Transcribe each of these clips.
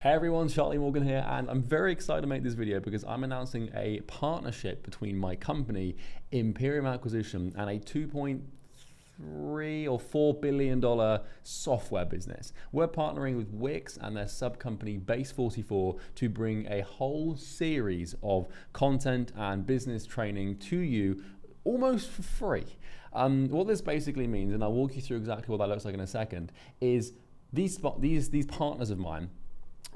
Hey everyone, Charlie Morgan here, and I'm very excited to make this video because I'm announcing a partnership between my company, Imperium Acquisition, and a 2.3 or $4 billion software business. We're partnering with Wix and their sub-company Base44 to bring a whole series of content and business training to you almost for free. What this basically means, and I'll walk you through exactly what that looks like in a second, is these partners of mine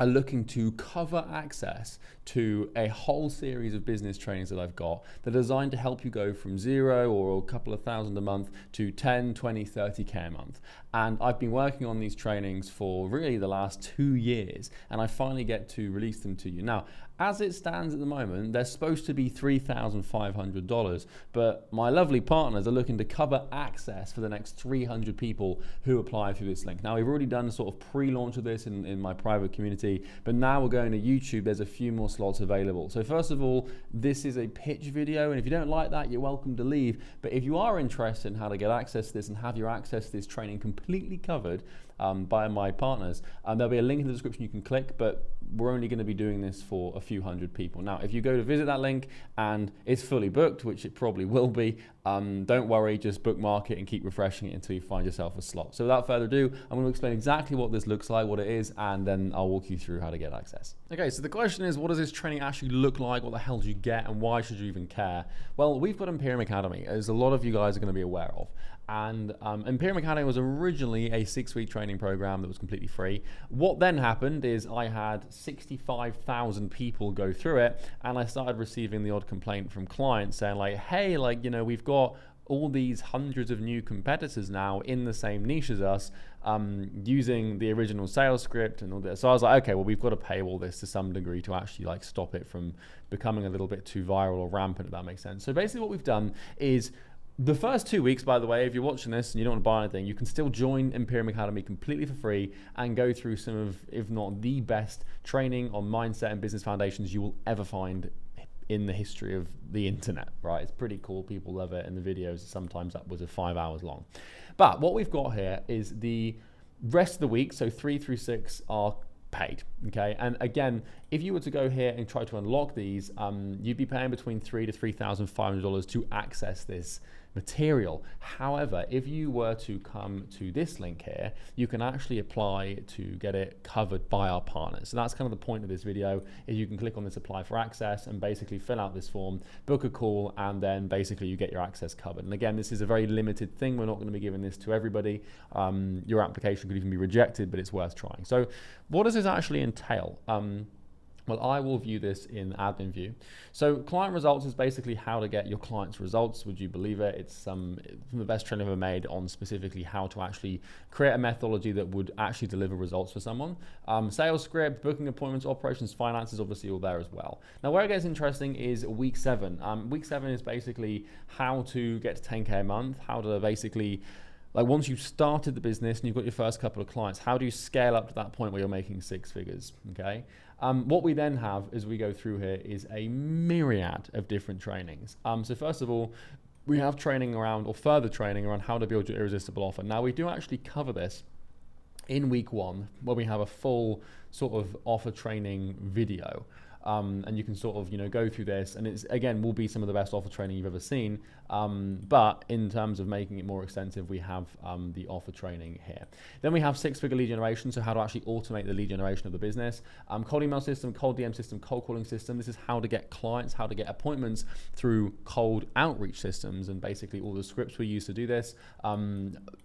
are looking to cover access to a whole series of business trainings that I've got that are designed to help you go from zero or a couple of thousand a month to 10, 20, 30K a month. And I've been working on these trainings for really the last 2 years, and I finally get to release them to you. Now, as it stands at the moment, they're supposed to be $3,500, but my lovely partners are looking to cover access for the next 300 people who apply through this link. Now, we've already done a sort of pre-launch of this in my private community, but now we're going to YouTube. There's a few more slots available. So first of all, this is a pitch video, and if you don't like that, you're welcome to leave. But if you are interested in how to get access to this and have your access to this training completely covered by my partners, there'll be a link in the description you can click, but we're only going to be doing this for a few hundred people. Now, if you go to visit that link and it's fully booked, which it probably will be, don't worry, just bookmark it and keep refreshing it until you find yourself a slot. So without further ado, I'm going to explain exactly what this looks like, what it is, and then I'll walk you through how to get access. Okay, so the question is, what does this training actually look like? What the hell do you get, and why should you even care? Well, we've got Imperium Academy, as a lot of you guys are going to be aware of. And Imperium Academy was originally a 6-week training program that was completely free. What then happened is I had 65,000 people go through it, and I started receiving the odd complaint from clients saying like, hey, like, you know, we've got all these hundreds of new competitors now in the same niche as us, using the original sales script and all this. So I was like, okay, well, we've got to pay all this to some degree to actually like stop it from becoming a little bit too viral or rampant, if that makes sense. So basically what we've done is, the first 2 weeks, by the way, if you're watching this and you don't want to buy anything, you can still join Imperium Academy completely for free and go through some of, if not the best training on mindset and business foundations you will ever find in the history of the internet, right? It's pretty cool. People love it. And the videos sometimes upwards of 5 hours long. But what we've got here is the rest of the week. So 3 through 6 are paid, okay? And again, if you were to go here and try to unlock these, you'd be paying between $3,000 to $3,500 to access this material. However, if you were to come to this link here, you can actually apply to get it covered by our partners. So that's kind of the point of this video, is you can click on this apply for access and basically fill out this form, book a call, and then basically you get your access covered. And again, this is a very limited thing. We're not going to be giving this to everybody. Your application could even be rejected, but it's worth trying. So what does this actually entail? Well, I will view this in admin view. So client results is basically how to get your clients' results. Would you believe it? It's from the best training I've ever made on specifically how to actually create a methodology that would actually deliver results for someone. Sales script, booking appointments, operations, finance is obviously all there as well. Now, where it gets interesting is week 7. Week 7 is basically how to get to 10K a month, how to basically, like, once you've started the business and you've got your first couple of clients, how do you scale up to that point where you're making 6 figures, okay? What we then have as we go through here is a myriad of different trainings. So first of all, we have training around, or further training around, how to build your irresistible offer. Now, we do actually cover this in week 1, where we have a full sort of offer training video. And you can sort of, you know, go through this, and it's, again, will be some of the best offer training you've ever seen. But in terms of making it more extensive, we have the offer training here. Then we have 6-figure lead generation, so how to actually automate the lead generation of the business. Cold email system, cold DM system, cold calling system. This is how to get clients, how to get appointments through cold outreach systems, and basically all the scripts we use to do this.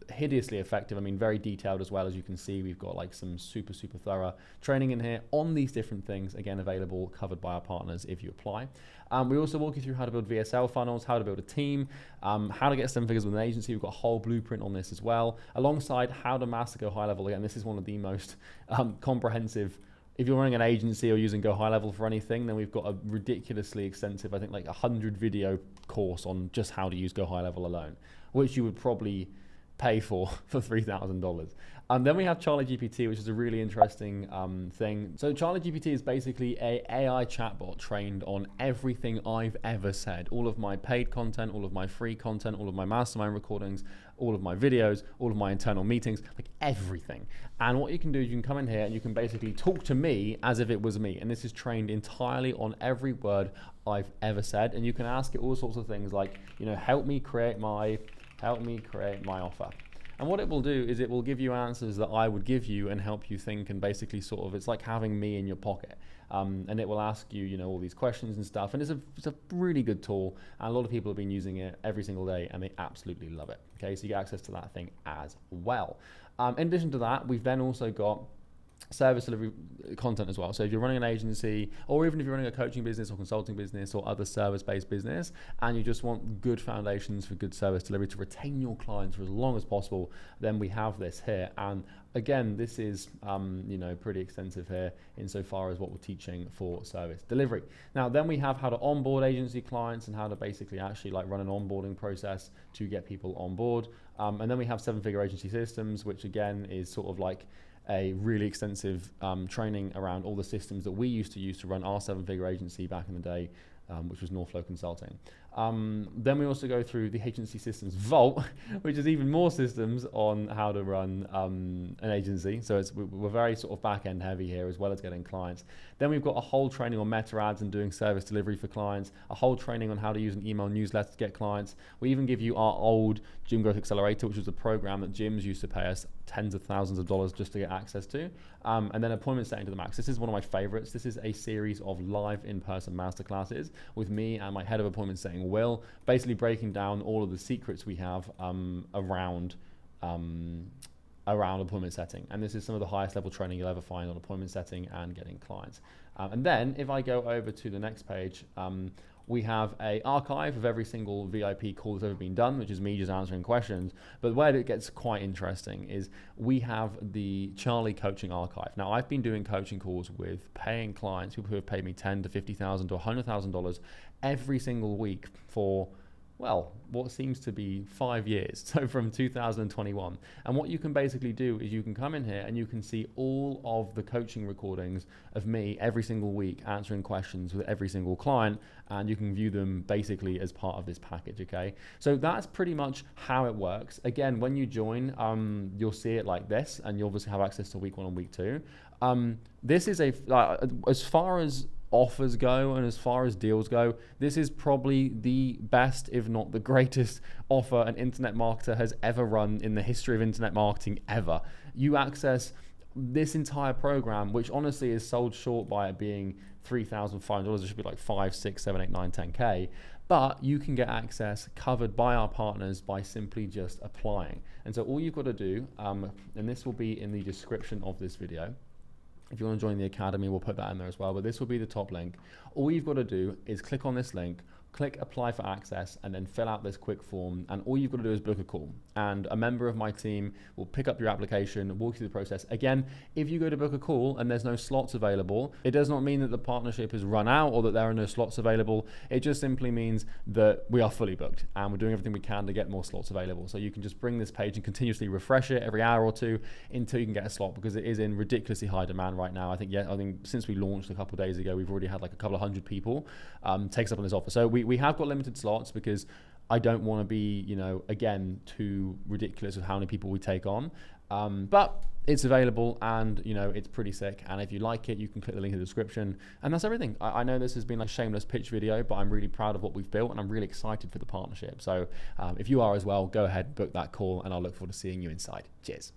Hideously effective. I mean, very detailed as well. As you can see, we've got like some super thorough training in here on these different things, again, available, covered by our partners if you apply. We also walk you through how to build VSL funnels, how to build a team, how to get 7 figures with an agency. We've got a whole blueprint on this as well, alongside how to master GoHighLevel. Again, this is one of the most comprehensive. If you're running an agency or using GoHighLevel for anything, then we've got a ridiculously extensive, I think like 100 video course on just how to use GoHighLevel alone, which you would probably pay for $3,000. And then we have Charlie GPT, which is a really interesting thing. So Charlie GPT is basically a AI chatbot trained on everything I've ever said. All of my paid content, all of my free content, all of my mastermind recordings, all of my videos, all of my internal meetings, like everything. And what you can do is you can come in here and you can basically talk to me as if it was me. And this is trained entirely on every word I've ever said. And you can ask it all sorts of things like, help me create my offer. And what it will do is it will give you answers that I would give you and help you think, and basically sort of, it's like having me in your pocket. And it will ask you, all these questions and stuff. And it's a really good tool. And a lot of people have been using it every single day and they absolutely love it. Okay, so you get access to that thing as well. In addition to that, we've then also got service delivery content as well. So if you're running an agency, or even if you're running a coaching business or consulting business or other service-based business, and you just want good foundations for good service delivery to retain your clients for as long as possible, then we have this here. And again, this is pretty extensive here insofar as what we're teaching for service delivery. Now, then we have how to onboard agency clients and how to basically actually like run an onboarding process to get people on board. And then we have 7-figure agency systems, which again is sort of like a really extensive training around all the systems that we used to use to run our 7-figure agency back in the day, which was Northflow Consulting. Then we also go through the agency systems vault, which is even more systems on how to run an agency. So we're very sort of back end heavy here, as well as getting clients. Then we've got a whole training on meta ads and doing service delivery for clients, a whole training on how to use an email newsletter to get clients. We even give you our old Gym Growth Accelerator, which was a program that gyms used to pay us tens of thousands of dollars just to get access to. And then appointment setting to the max. This is one of my favorites. This is a series of live in-person masterclasses with me and my head of appointment setting, Will, basically breaking down all of the secrets we have around appointment setting. And this is some of the highest level training you'll ever find on appointment setting and getting clients. And then if I go over to the next page, we have an archive of every single VIP call that's ever been done, which is me just answering questions. But where it gets quite interesting is we have the Charlie coaching archive. Now, I've been doing coaching calls with paying clients, people who have paid me $10,000 to $50,000 to $100,000 every single week for, well, what seems to be 5 years, so from 2021. And what you can basically do is you can come in here and you can see all of the coaching recordings of me every single week answering questions with every single client, and you can view them basically as part of this package, okay? So that's pretty much how it works. Again, when you join, you'll see it like this, and you obviously have access to week 1 and week 2. This is as far as offers go and as far as deals go, this is probably the best, if not the greatest offer an internet marketer has ever run in the history of internet marketing ever. You access this entire program, which honestly is sold short by it being $3,500. It should be like 5, 6, 7, 8, 9, 10K. But you can get access covered by our partners by simply just applying. And so all you've got to do, and this will be in the description of this video, if you want to join the Academy, we'll put that in there as well, but this will be the top link. All you've got to do is click on this link, click apply for access, and then fill out this quick form. And all you've got to do is book a call. And a member of my team will pick up your application, walk you through the process. Again, if you go to book a call and there's no slots available, it does not mean that the partnership has run out or that there are no slots available. It just simply means that we are fully booked and we're doing everything we can to get more slots available. So you can just bring this page and continuously refresh it every hour or two until you can get a slot, because it is in ridiculously high demand right now. I think since we launched a couple of days ago, we've already had like a couple of hundred people take us up on this offer. So we have got limited slots because I don't want to be, again, too ridiculous with how many people we take on. But it's available and, it's pretty sick. And if you like it, you can click the link in the description. And that's everything. I know this has been like a shameless pitch video, but I'm really proud of what we've built and I'm really excited for the partnership. So if you are as well, go ahead, book that call, and I'll look forward to seeing you inside. Cheers.